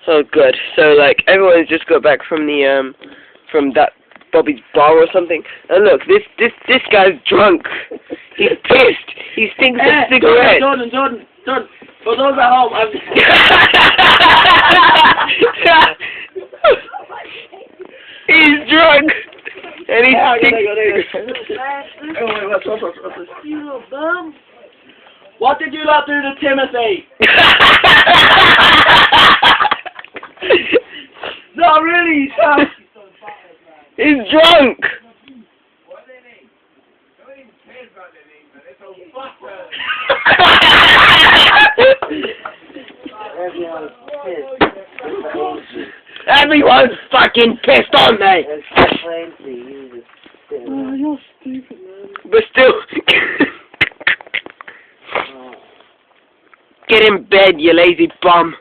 Oh, good. So, like, everyone's just got back from the, from that Bobby's bar or something. And look, this guy's drunk. He's pissed. He stinks of cigarettes. Jordan. For those at home, He's drunk. And he stinks. What's this? You little bum. What did you lot do to Timothy? No, really, son. He's drunk. Everyone's fucking pissed on me. Oh, you're stupid, man. But still, get in bed, you lazy bum.